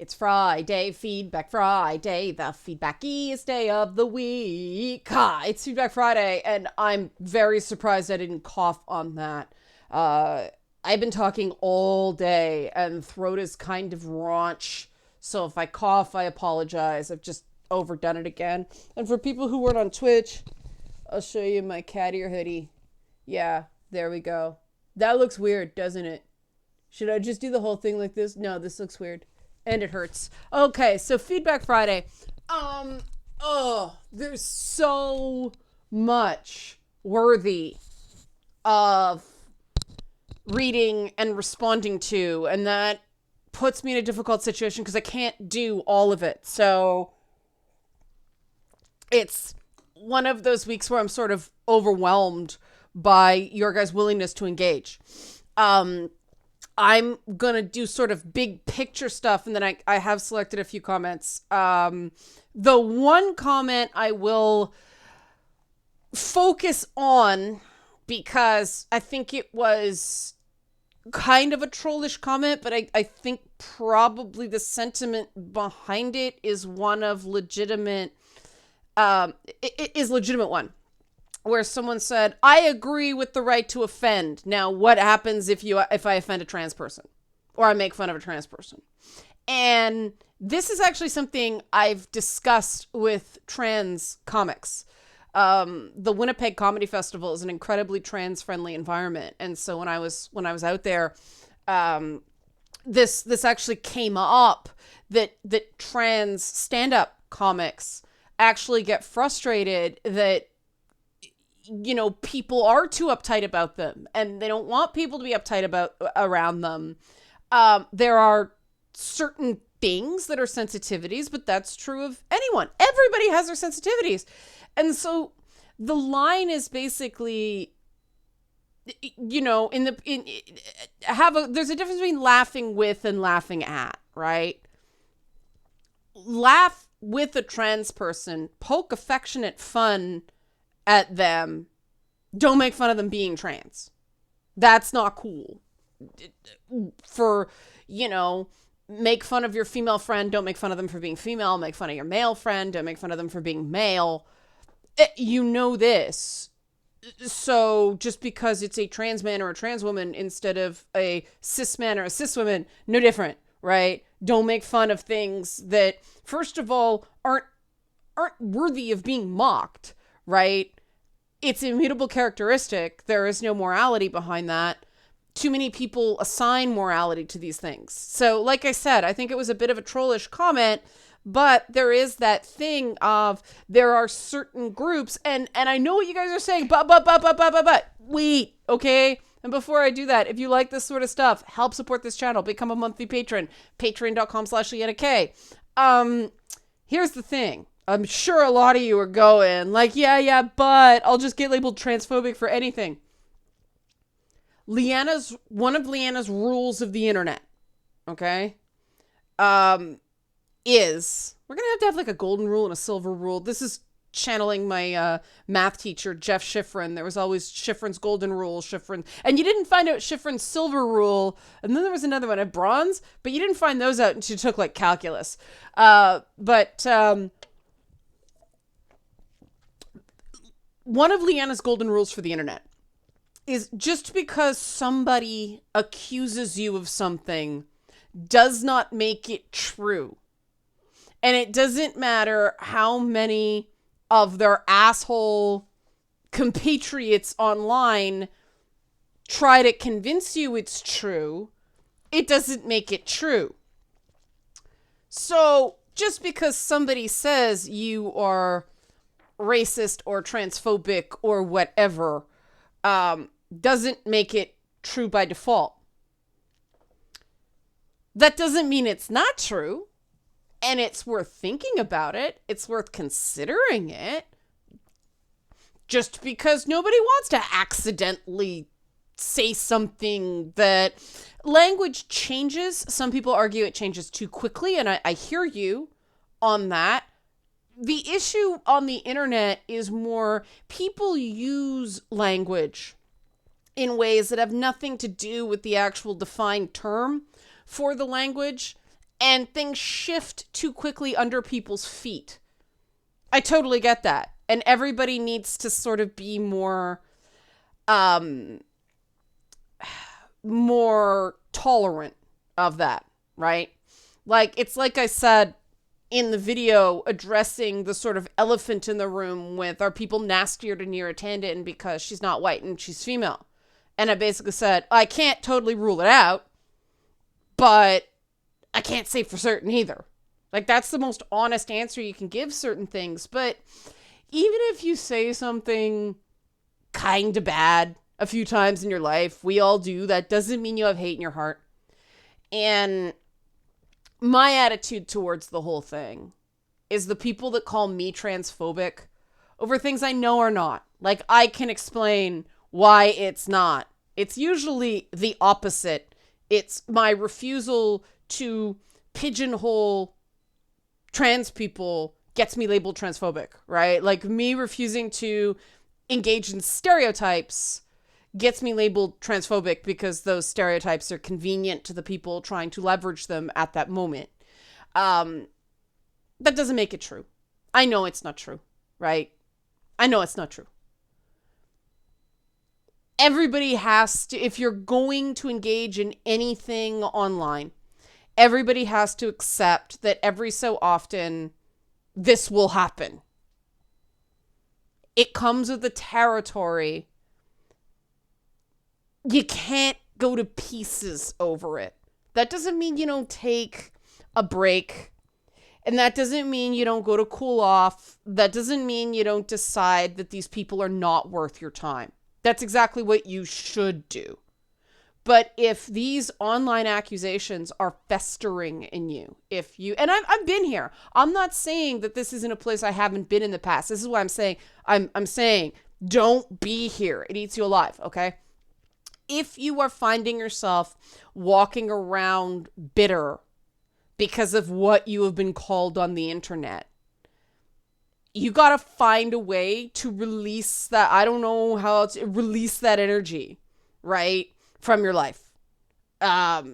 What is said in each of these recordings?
It's Friday, Feedback Friday, the feedbackiest day of the week. It's Feedback Friday, and I'm very surprised I didn't cough on that. I've been talking all day, and throat is kind of raunch, so if I cough, I apologize. I've just overdone it again. And for people who weren't on Twitch, I'll show you my cat ear hoodie. Yeah, there we go. That looks weird, doesn't it? Should I just do the whole thing like this? No, this looks weird. And it hurts. Okay, so Feedback Friday. There's so much worthy of reading and responding to, and that puts me in a difficult situation because I can't do all of it. So it's one of those weeks where I'm sort of overwhelmed by your guys' willingness to engage. I'm going to do sort of big picture stuff, and then I have selected a few comments. The one comment I will focus on, because I think it was kind of a trollish comment, but I think probably the sentiment behind it is one of legitimate, it is legitimate one. Where someone said, I agree with the right to offend. Now, what happens if I offend a trans person? Or I make fun of a trans person? And this is actually something I've discussed with trans comics. The Winnipeg Comedy Festival is an incredibly trans-friendly environment. And so when I was out there, this actually came up that trans stand-up comics actually get frustrated that, you know, people are too uptight about them and they don't want people to be uptight around them. There are certain things that are sensitivities, but that's true of anyone. Everybody has their sensitivities. And so the line is basically, you know, there's a difference between laughing with and laughing at, right? Laugh with a trans person, poke affectionate fun at them. Don't make fun of them being trans. That's not cool. For, you know, make fun of your female friend. Don't make fun of them for being female. Make fun of your male friend. Don't make fun of them for being male. You know this. So just because it's a trans man or a trans woman instead of a cis man or a cis woman, no different, right? Don't make fun of things that, first of all, aren't worthy of being mocked. Right? It's an immutable characteristic. There is no morality behind that. Too many people assign morality to these things. So, like I said, I think it was a bit of a trollish comment, but there is that thing of there are certain groups, and I know what you guys are saying, but, wait, okay? And before I do that, if you like this sort of stuff, help support this channel, become a monthly patron, patreon.com/LeannaK. Here's the thing. I'm sure a lot of you are going like, yeah, but I'll just get labeled transphobic for anything. One of Leanna's rules of the internet, okay, is we're going to have like a golden rule and a silver rule. This is channeling my math teacher, Jeff Schifrin. There was always Schifrin's golden rule, and you didn't find out Schifrin's silver rule, and then there was another one, a bronze, but you didn't find those out until you took like calculus. One of Leanna's golden rules for the internet is just because somebody accuses you of something does not make it true. And it doesn't matter how many of their asshole compatriots online try to convince you it's true, it doesn't make it true. So just because somebody says you are racist or transphobic or whatever, doesn't make it true by default. That doesn't mean it's not true, and it's worth thinking about it. It's worth considering it. Just because nobody wants to accidentally say something that language changes. Some people argue it changes too quickly, and I hear you on that. The issue on the internet is more people use language in ways that have nothing to do with the actual defined term for the language. and things shift too quickly under people's feet. I totally get that. And everybody needs to sort of be more tolerant of that, right? Like, it's like I said in the video addressing the sort of elephant in the room with, are people nastier to Neera Tanden because she's not white and she's female? And I basically said, I can't totally rule it out, but I can't say for certain either. Like, that's the most honest answer you can give certain things. But even if you say something kind of bad a few times in your life, we all do, that doesn't mean you have hate in your heart. And my attitude towards the whole thing is the people that call me transphobic over things I know are not. Like, I can explain why it's not. It's usually the opposite. It's my refusal to pigeonhole trans people gets me labeled transphobic, right? Like, me refusing to engage in stereotypes gets me labeled transphobic because those stereotypes are convenient to the people trying to leverage them at that moment. That doesn't make it true. I know it's not true, right? I know it's not true. Everybody has to, if you're going to engage in anything online, everybody has to accept that every so often this will happen. It comes with the territory. You can't go to pieces over it. That doesn't mean you don't take a break. And that doesn't mean you don't go to cool off. That doesn't mean you don't decide that these people are not worth your time. That's exactly what you should do. But if these online accusations are festering in you, and I've been here. I'm not saying that this isn't a place I haven't been in the past. This is what I'm saying. I'm saying don't be here. It eats you alive, okay? If you are finding yourself walking around bitter because of what you have been called on the internet, you got to find a way to release that. I don't know how to release that energy, right? From your life. I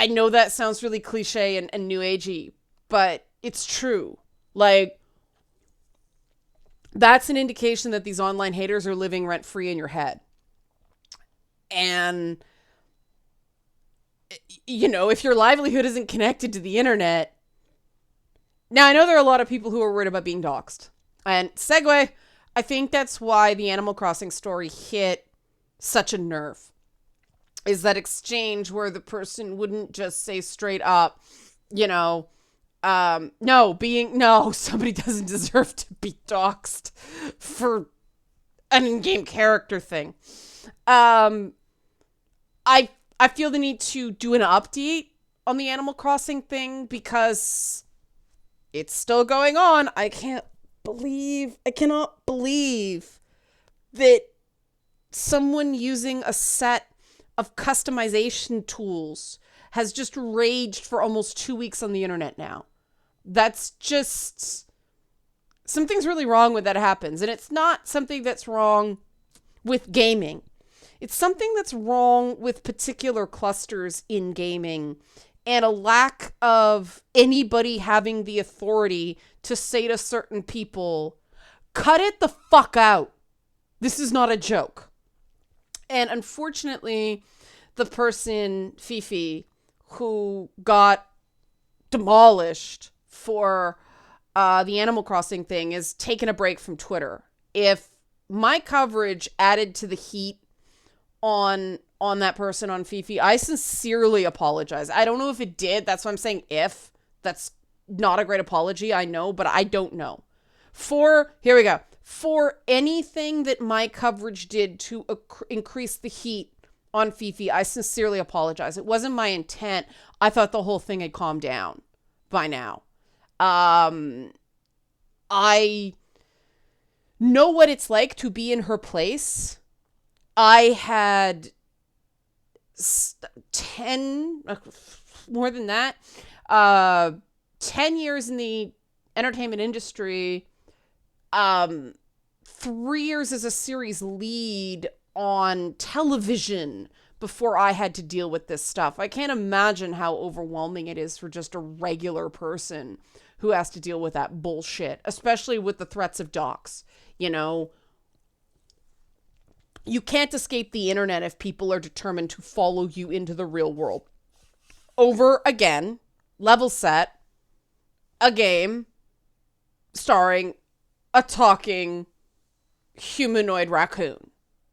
know that sounds really cliche and new agey, but it's true. Like, that's an indication that these online haters are living rent free in your head. And, you know, if your livelihood isn't connected to the internet. Now, I know there are a lot of people who are worried about being doxxed. And segue, I think that's why the Animal Crossing story hit such a nerve. Is that exchange where the person wouldn't just say straight up, you know, no, somebody doesn't deserve to be doxxed for an in-game character thing. I feel the need to do an update on the Animal Crossing thing because it's still going on. I cannot believe that someone using a set of customization tools has just raged for almost 2 weeks on the internet now. That's just, something's really wrong when that happens. And it's not something that's wrong with gaming. It's something that's wrong with particular clusters in gaming and a lack of anybody having the authority to say to certain people, cut it the fuck out. This is not a joke. And unfortunately, the person, Fifi, who got demolished for the Animal Crossing thing, is taking a break from Twitter. If my coverage added to the heat on that person, on Fifi, I sincerely apologize. I don't know if it did. That's why I'm saying if. That's not a great apology, I know, but I don't know. Here we go. For anything that my coverage did to increase the heat on Fifi, I sincerely apologize. It wasn't my intent. I thought the whole thing had calmed down by now. I know what it's like to be in her place. I had 10, more than that, 10 years in the entertainment industry, 3 years as a series lead on television before I had to deal with this stuff. I can't imagine how overwhelming it is for just a regular person who has to deal with that bullshit, especially with the threats of docs. You know, you can't escape the internet if people are determined to follow you into the real world. Over again, level set, a game starring a talking humanoid raccoon.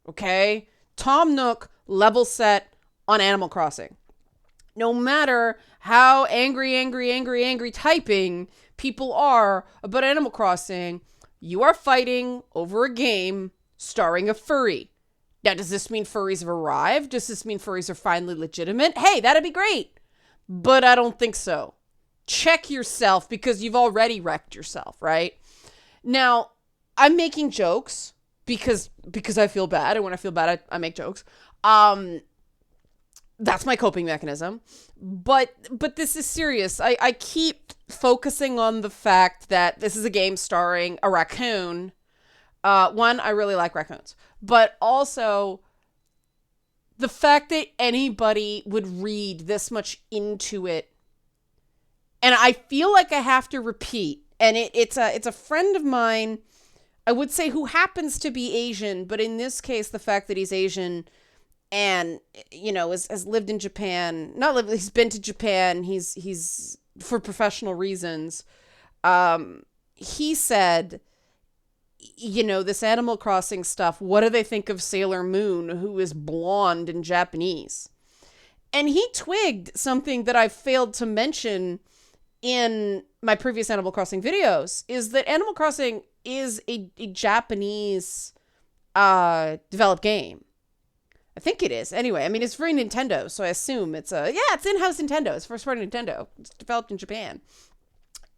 Okay? Tom Nook, level set on Animal Crossing. No matter how angry typing people are about Animal Crossing, you are fighting over a game starring a furry. Now, does this mean furries have arrived? Does this mean furries are finally legitimate? Hey, that'd be great. But I don't think so. Check yourself, because you've already wrecked yourself, right? Now, I'm making jokes because I feel bad, and when I feel bad, I make jokes. That's my coping mechanism. But this is serious. I keep focusing on the fact that this is a game starring a raccoon. One, I really like raccoons. But also, the fact that anybody would read this much into it. And I feel like I have to repeat. And it's a friend of mine, I would say, who happens to be Asian. But in this case, the fact that he's Asian and, you know, has lived in Japan. He's been to Japan. He's for professional reasons. He said, you know, this Animal Crossing stuff, what do they think of Sailor Moon, who is blonde in Japanese? And he twigged something that I failed to mention in my previous Animal Crossing videos, is that Animal Crossing is a Japanese developed game. I think it is. Anyway, I mean, it's for Nintendo, so I assume it's in-house Nintendo. It's first party Nintendo. It's developed in Japan.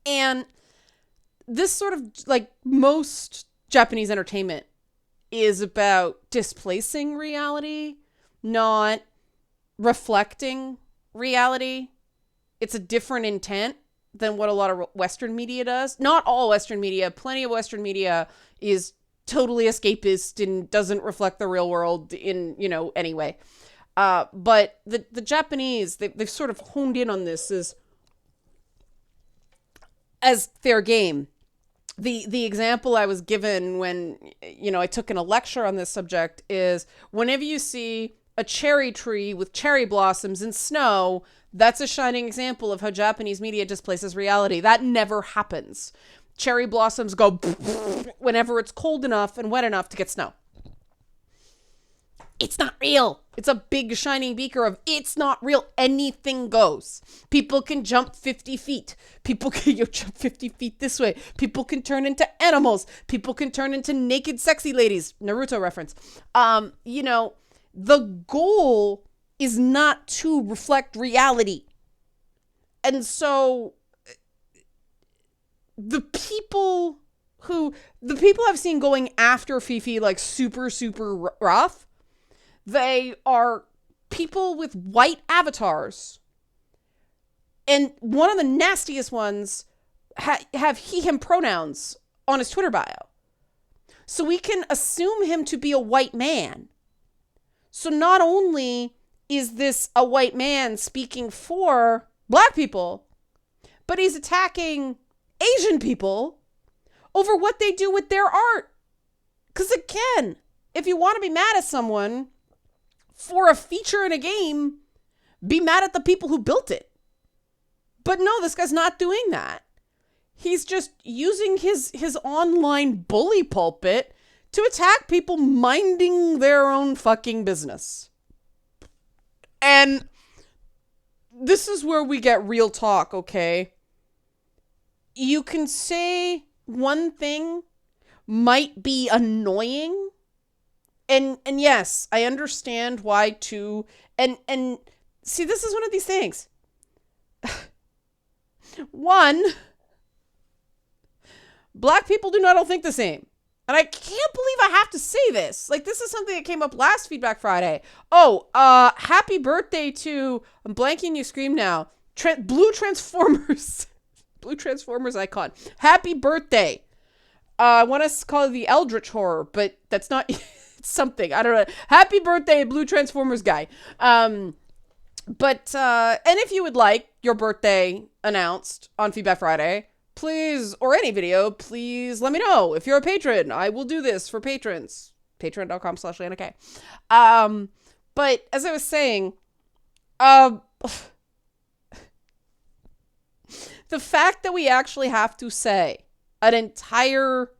And this sort of, like, most Japanese entertainment is about displacing reality, not reflecting reality. It's a different intent than what a lot of Western media does. Not all Western media. Plenty of Western media is totally escapist and doesn't reflect the real world in, you know, any way. But the Japanese, they've sort of honed in on this as fair game. The example I was given when, you know, I took in a lecture on this subject is whenever you see a cherry tree with cherry blossoms and snow, that's a shining example of how Japanese media displaces reality. That never happens. Cherry blossoms go whenever it's cold enough and wet enough to get snow. It's not real. It's a big shining beaker of it's not real. Anything goes. People can jump 50 feet. People can jump 50 feet this way. People can turn into animals. People can turn into naked sexy ladies. Naruto reference. You know, the goal is not to reflect reality. And so the people I've seen going after Fifi like super, super rough, they are people with white avatars. And one of the nastiest ones have he, him pronouns on his Twitter bio. So we can assume him to be a white man. So not only is this a white man speaking for black people, but he's attacking Asian people over what they do with their art. Because again, if you want to be mad at someone for a feature in a game, be mad at the people who built it. But no, this guy's not doing that. He's just using his online bully pulpit to attack people minding their own fucking business. And this is where we get real talk, okay? You can say one thing might be annoying. And yes, I understand why too. And see, this is one of these things. One, black people do not all think the same. And I can't believe I have to say this. Like, this is something that came up last Feedback Friday. Oh, happy birthday to, I'm blanking, you scream now, Blue Transformers. Blue Transformers icon. Happy birthday. I want to call it the Eldritch Horror, but that's not, something. I don't know. Happy birthday, Blue Transformers guy. But and if you would like your birthday announced on Feedback Friday, please, or any video, please let me know. If you're a patron, I will do this for patrons. Patreon.com/LeannaK. But as I was saying, the fact that we actually have to say an entire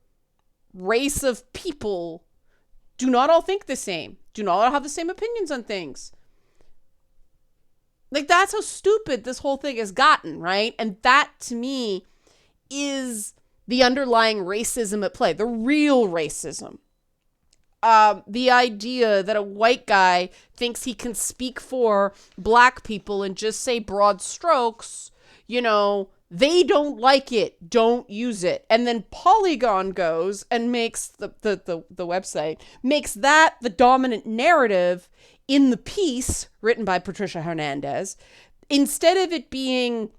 race of people do not all think the same, do not all have the same opinions on things. Like, that's how stupid this whole thing has gotten, right? And that, to me, is the underlying racism at play, the real racism. The idea that a white guy thinks he can speak for black people and just say broad strokes, you know, they don't like it, don't use it. And then Polygon goes and makes the website, makes that the dominant narrative in the piece written by Patricia Hernandez. Instead of it being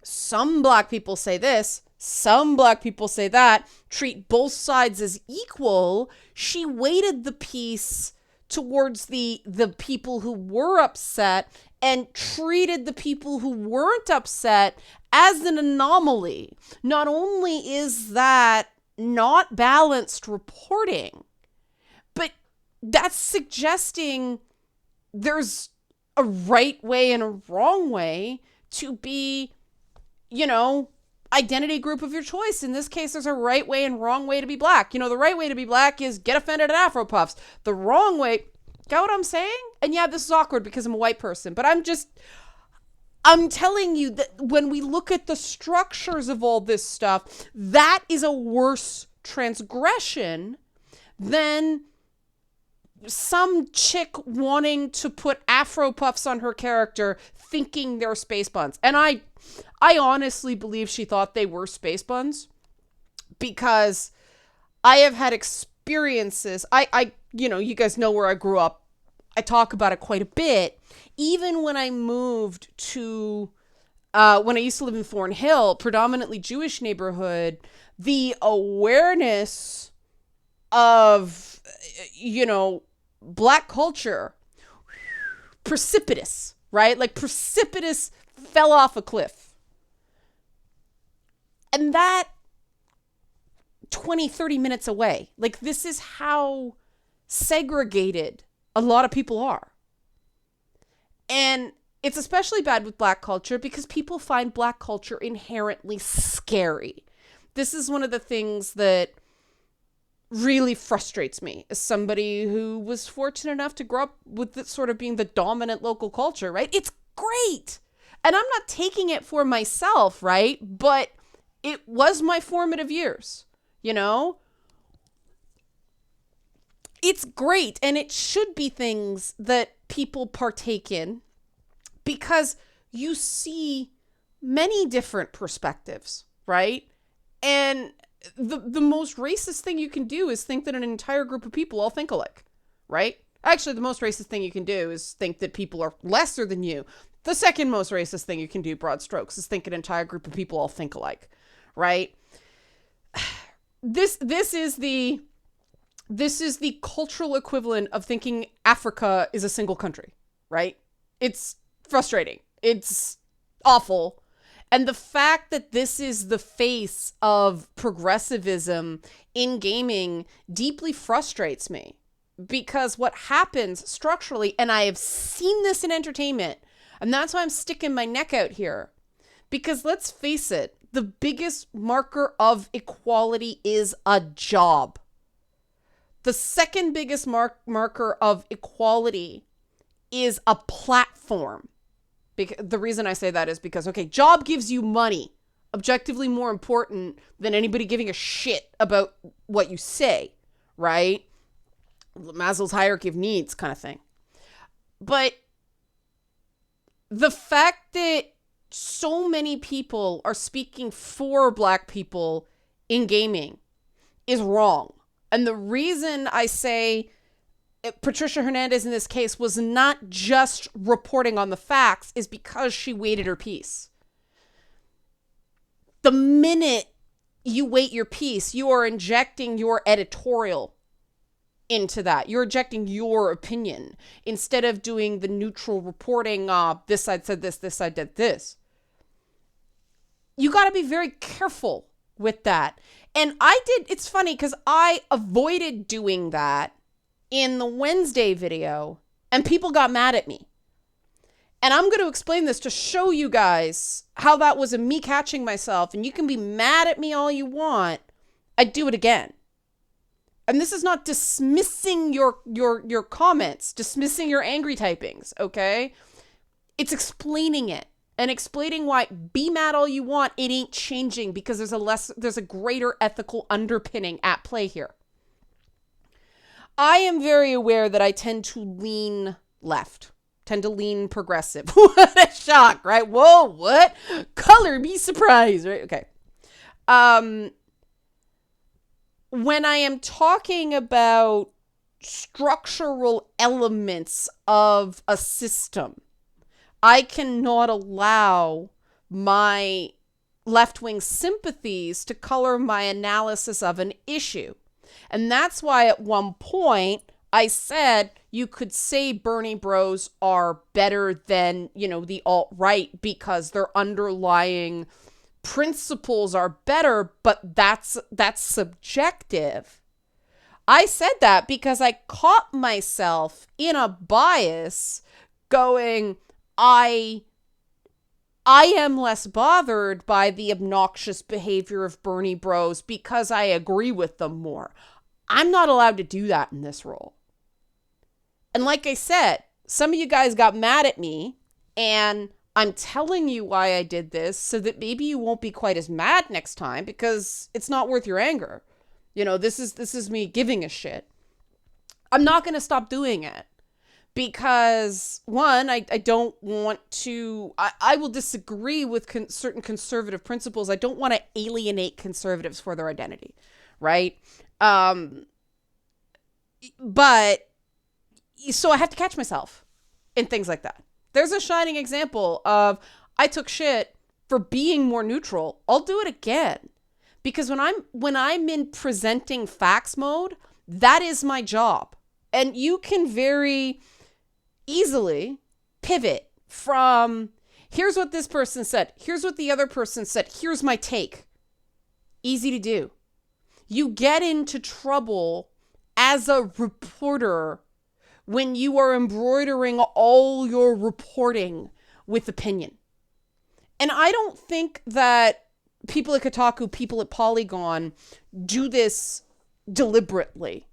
some black people say this, some black people say that, treat both sides as equal, she weighted the piece towards the people who were upset and treated the people who weren't upset as an anomaly. Not only is that not balanced reporting, but that's suggesting there's a right way and a wrong way to be, you know, identity group of your choice. In this case, there's a right way and wrong way to be black. You know, the right way to be black is get offended at Afro Puffs. The wrong way, got what I'm saying? And yeah, this is awkward because I'm a white person, but I'm telling you that when we look at the structures of all this stuff, that is a worse transgression than some chick wanting to put Afro Puffs on her character thinking they're space buns. And I honestly believe she thought they were space buns, because I have had experiences. I you know, you guys know where I grew up. I talk about it quite a bit. Even when I moved to, when I used to live in Thornhill, predominantly Jewish neighborhood, the awareness of, you know, black culture, precipitous, right? Like precipitous, fell off a cliff. And that 20, 30 minutes away, like this is how segregated a lot of people are. And it's especially bad with black culture because people find black culture inherently scary. This is one of the things that really frustrates me as somebody who was fortunate enough to grow up with it sort of being the dominant local culture, right? It's great. And I'm not taking it for myself, right? But it was my formative years, you know? It's great, and it should be things that people partake in because you see many different perspectives, right? And the most racist thing you can do is think that an entire group of people all think alike, right? Actually, the most racist thing you can do is think that people are lesser than you. The second most racist thing you can do, broad strokes, is think an entire group of people all think alike, right? This is the cultural equivalent of thinking Africa is a single country, right? It's frustrating. It's awful. And the fact that this is the face of progressivism in gaming deeply frustrates me, because what happens structurally, and I have seen this in entertainment, and that's why I'm sticking my neck out here, because let's face it, the biggest marker of equality is a job. The second biggest marker of equality is a platform. The reason I say that is because, okay, job gives you money, objectively more important than anybody giving a shit about what you say, right? Maslow's hierarchy of needs kind of thing. But the fact that so many people are speaking for black people in gaming is wrong. And the reason I say Patricia Hernandez in this case was not just reporting on the facts is because she weighted her piece. The minute you weight your piece, you are injecting your editorial into that. You're injecting your opinion instead of doing the neutral reporting. This side said this side did this. You got to be very careful with that. And it's funny because I avoided doing that in the Wednesday video and people got mad at me. And I'm going to explain this to show you guys how that was me catching myself. And you can be mad at me all you want. I'd do it again. And this is not dismissing your comments, dismissing your angry typings, okay? It's explaining it and explaining why be mad all you want. It ain't changing because there's a greater ethical underpinning at play here. I am very aware that I tend to lean left, tend to lean progressive. What a shock, right? Whoa, what? Color me surprised, right? Okay. When I am talking about structural elements of a system, I cannot allow my left-wing sympathies to color my analysis of an issue. And that's why at one point I said you could say Bernie bros are better than, the alt-right because their underlying principles are better, but that's subjective. I said that because I caught myself in a bias going, I am less bothered by the obnoxious behavior of Bernie bros because I agree with them more. I'm not allowed to do that in this role. And like I said, some of you guys got mad at me, and I'm telling you why I did this so that maybe you won't be quite as mad next time because it's not worth your anger. This is me giving a shit. I'm not going to stop doing it because, one, I don't want to, I will disagree with certain conservative principles. I don't want to alienate conservatives for their identity, right? But so I have to catch myself in things like that. There's a shining example of I took shit for being more neutral. I'll do it again. Because when I'm in presenting facts mode, that is my job. And you can very easily pivot from here's what this person said, here's what the other person said, here's my take. Easy to do. You get into trouble as a reporter when you are embroidering all your reporting with opinion. And I don't think that people at Kotaku, people at Polygon do this deliberately.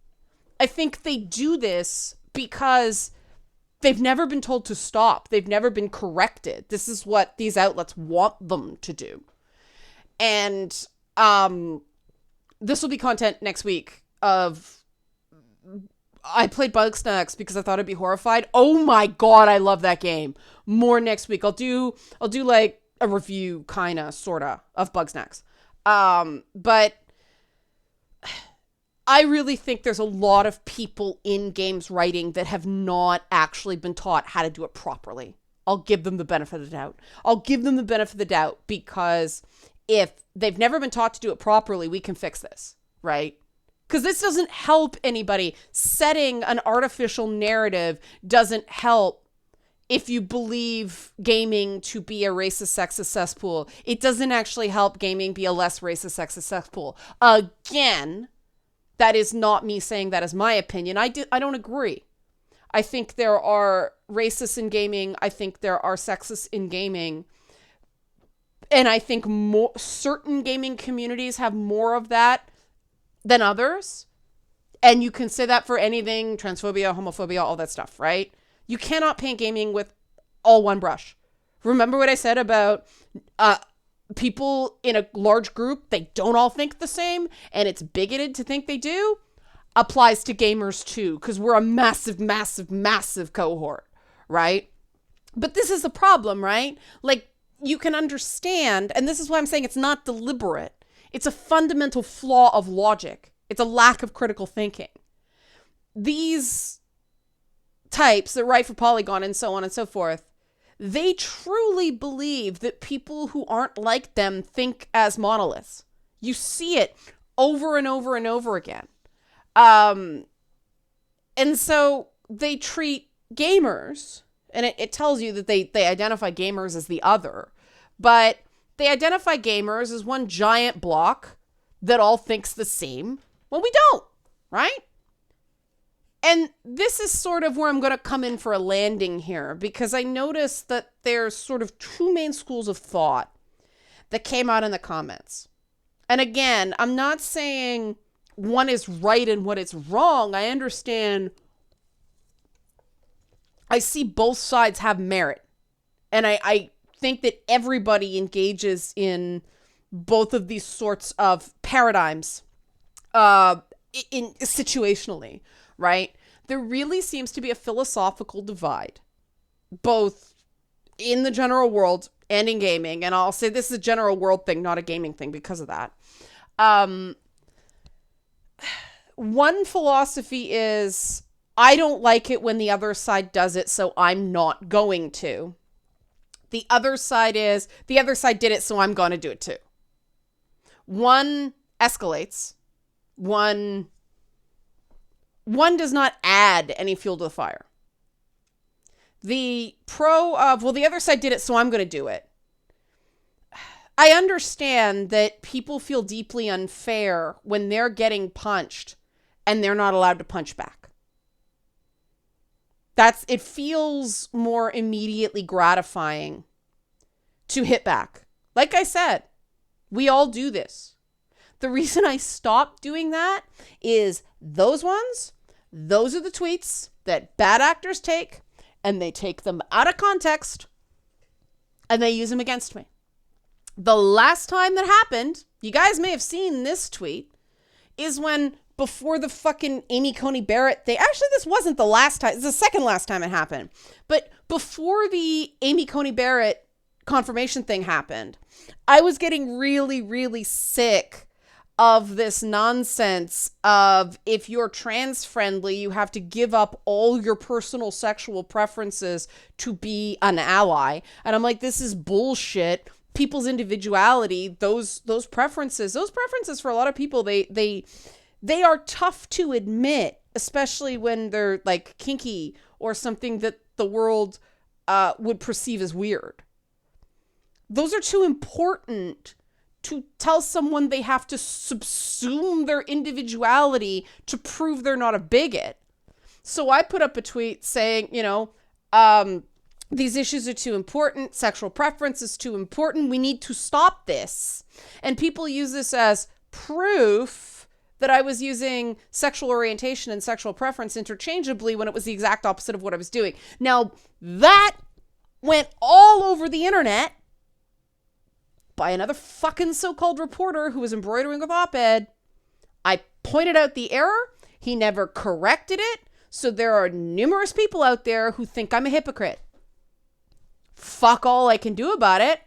I think they do this because they've never been told to stop. They've never been corrected. This is what these outlets want them to do. And this will be content next week of I played Bugsnax because I thought I'd be horrified. Oh my God, I love that game. More next week. I'll do like a review sorta of Bugsnax. But I really think there's a lot of people in games writing that have not actually been taught how to do it properly. I'll give them the benefit of the doubt. I'll give them the benefit of the doubt because if they've never been taught to do it properly, we can fix this, right? Because this doesn't help anybody. Setting an artificial narrative doesn't help if you believe gaming to be a racist, sexist cesspool. It doesn't actually help gaming be a less racist, sexist cesspool. Again, that is not me saying that is my opinion. I don't agree. I think there are racists in gaming. I think there are sexists in gaming. And I think certain gaming communities have more of that than others. And you can say that for anything, transphobia, homophobia, all that stuff, right? You cannot paint gaming with all one brush. Remember what I said about people in a large group, they don't all think the same, and it's bigoted to think they do? Applies to gamers too, because we're a massive, massive, massive cohort, right? But this is the problem, right? Like, you can understand, and this is why I'm saying it's not deliberate. It's a fundamental flaw of logic. It's a lack of critical thinking. These types that write for Polygon and so on and so forth, they truly believe that people who aren't like them think as monoliths. You see it over and over and over again. And so they treat gamers, and it tells you that they identify gamers as the other, but they identify gamers as one giant block that all thinks the same when we don't, right? And this is sort of where I'm going to come in for a landing here, because I noticed that there's sort of two main schools of thought that came out in the comments. And again, I'm not saying one is right and what is wrong. I understand. I see both sides have merit. And I think that everybody engages in both of these sorts of paradigms in situationally, right? There really seems to be a philosophical divide, both in the general world and in gaming. And I'll say this is a general world thing, not a gaming thing because of that. One philosophy is, I don't like it when the other side does it, so I'm not going to. The other side is, the other side did it, so I'm going to do it too. One escalates. One does not add any fuel to the fire. The pro of, well, the other side did it, so I'm going to do it. I understand that people feel deeply unfair when they're getting punched and they're not allowed to punch back. It feels more immediately gratifying to hit back. Like I said, we all do this. The reason I stopped doing that is those are the tweets that bad actors take, and they take them out of context and they use them against me. The last time that happened, you guys may have seen this tweet, is when before the fucking Amy Coney Barrett thing, actually this wasn't the last time, it's the second last time it happened, but before the Amy Coney Barrett confirmation thing happened, I was getting really, really sick of this nonsense of, if you're trans friendly, you have to give up all your personal sexual preferences to be an ally. And I'm like, this is bullshit. People's individuality, those preferences for a lot of people, they are tough to admit, especially when they're like kinky or something that the world would perceive as weird. Those are too important to tell someone they have to subsume their individuality to prove they're not a bigot. So I put up a tweet saying, these issues are too important. Sexual preference is too important. We need to stop this. And people use this as proof that I was using sexual orientation and sexual preference interchangeably when it was the exact opposite of what I was doing. Now, that went all over the internet by another fucking so-called reporter who was embroidering with op-ed. I pointed out the error. He never corrected it. So there are numerous people out there who think I'm a hypocrite. Fuck all I can do about it.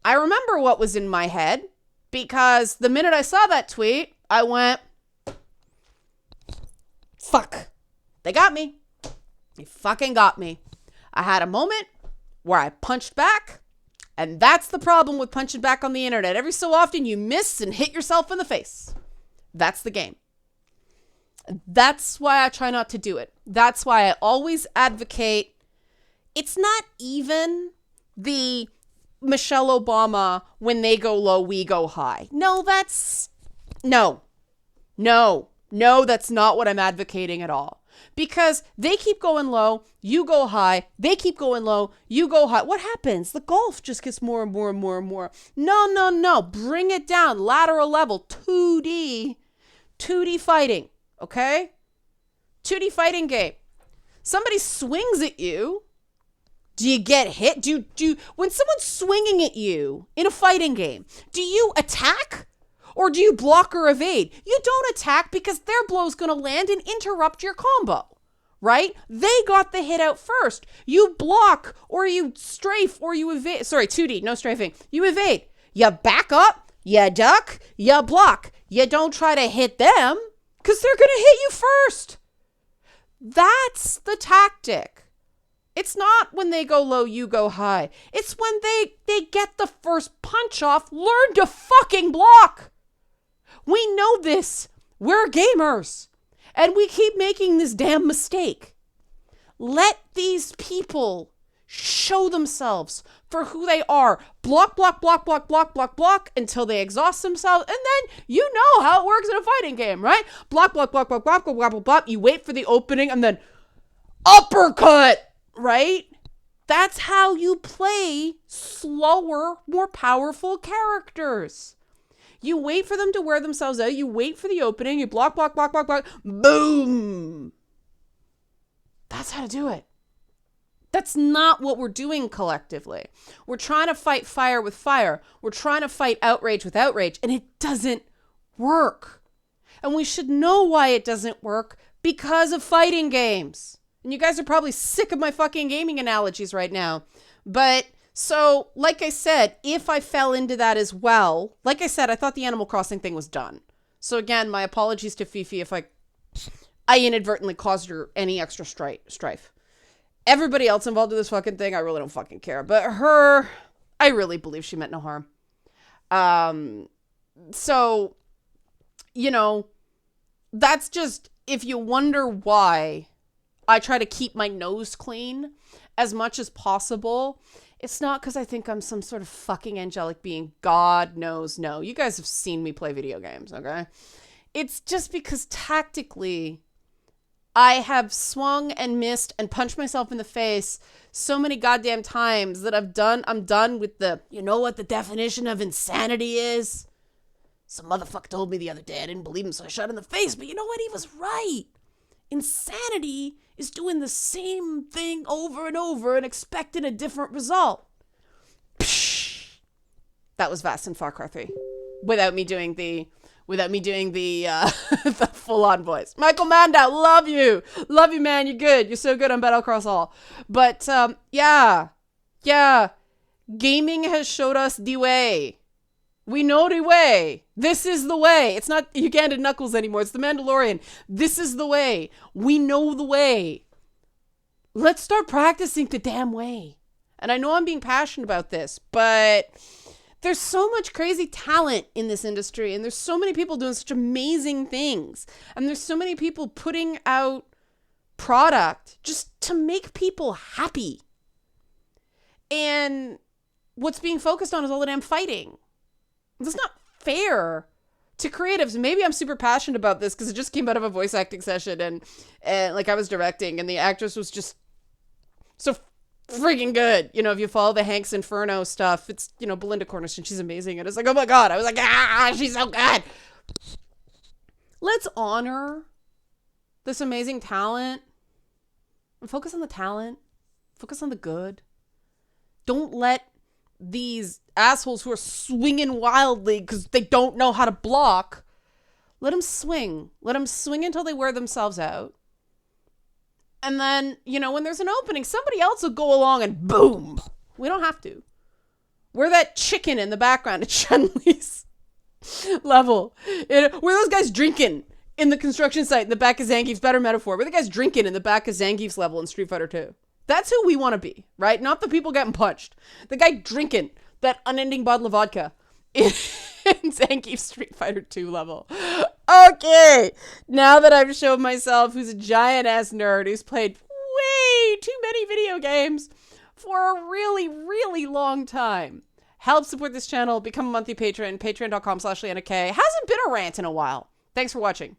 I remember what was in my head, because the minute I saw that tweet, I went, fuck. They got me. They fucking got me. I had a moment where I punched back. And that's the problem with punching back on the internet. Every so often you miss and hit yourself in the face. That's the game. That's why I try not to do it. That's why I always advocate. It's not even the Michelle Obama, when they go low, we go high. No, that's not what I'm advocating at all. Because they keep going low, you go high. They keep going low, you go high. What happens? The gulf just gets more and more and more and more. No. Bring it down. Lateral level. 2D fighting. Okay? 2D fighting game. Somebody swings at you. Do you get hit? Do you, when someone's swinging at you in a fighting game, do you attack? Or do you block or evade? You don't attack, because their blow's going to land and interrupt your combo, right? They got the hit out first. You block, or you strafe, or you evade. Sorry, 2D, no strafing. You evade. You back up, you duck, you block. You don't try to hit them, because they're going to hit you first. That's the tactic. It's not when they go low, you go high. It's when they get the first punch off. Learn to fucking block. We know this. We're gamers. And we keep making this damn mistake. Let these people show themselves for who they are. Block, block, block, block, block, block, block until they exhaust themselves. And then you know how it works in a fighting game, right? Block, block, block, block, block, block, block, block, block. You wait for the opening and then uppercut, right? That's how you play slower, more powerful characters. You wait for them to wear themselves out. You wait for the opening. You block, block, block, block, block. Boom. That's how to do it. That's not what we're doing collectively. We're trying to fight fire with fire. We're trying to fight outrage with outrage, and it doesn't work. And we should know why it doesn't work, because of fighting games. And you guys are probably sick of my fucking gaming analogies right now. But so, like I said, if I fell into that as well, like I said, I thought the Animal Crossing thing was done. So again, my apologies to Fifi if I inadvertently caused her any extra strife. Everybody else involved in this fucking thing, I really don't fucking care. But her, I really believe she meant no harm. So, you know, that's just, if you wonder why I try to keep my nose clean as much as possible, it's not because I think I'm some sort of fucking angelic being. God knows no. You guys have seen me play video games, okay? It's just because tactically, I have swung and missed and punched myself in the face so many goddamn times that I'm done with the, you know what the definition of insanity is? Some motherfucker told me the other day. I didn't believe him, so I shot him in the face. But you know what? He was right. Insanity is doing the same thing over and over and expecting a different result. Psh! That was Vast and Far Cry 3. Without me doing the the full-on voice. Michael Mandow, love you. Love you, man. You're good. You're so good on Battle Cross All. But, yeah. Gaming has showed us the way. We know the way. This is the way. It's not Ugandan Knuckles anymore. It's the Mandalorian. This is the way. We know the way. Let's start practicing the damn way. And I know I'm being passionate about this, but there's so much crazy talent in this industry, and there's so many people doing such amazing things, and there's so many people putting out product just to make people happy. And what's being focused on is all the damn fighting. That's not fair to creatives. Maybe I'm super passionate about this because it just came out of a voice acting session, and like I was directing, and the actress was just so freaking good. You know, if you follow the Hank's Inferno stuff, it's, you know, Belinda Cornerstone. She's amazing. And it's like, oh my God. I was like, she's so good. Let's honor this amazing talent and focus on the talent. Focus on the good. Don't let these assholes who are swinging wildly because they don't know how to block, let them swing. Let them swing until they wear themselves out. And then, you know, when there's an opening, somebody else will go along and boom. We don't have to. We're that chicken in the background at Chun-Li's level. We're those guys drinking in the construction site in the back of Zangief's, better metaphor. We're the guys drinking in the back of Zangief's level in Street Fighter 2. That's who we want to be, right? Not the people getting punched. The guy drinking that unending bottle of vodka in Zangief's Street Fighter 2 level. Okay, now that I've shown myself who's a giant-ass nerd who's played way too many video games for a really, really long time, help support this channel, become a monthly patron, patreon.com/LeannaK. Hasn't been a rant in a while. Thanks for watching.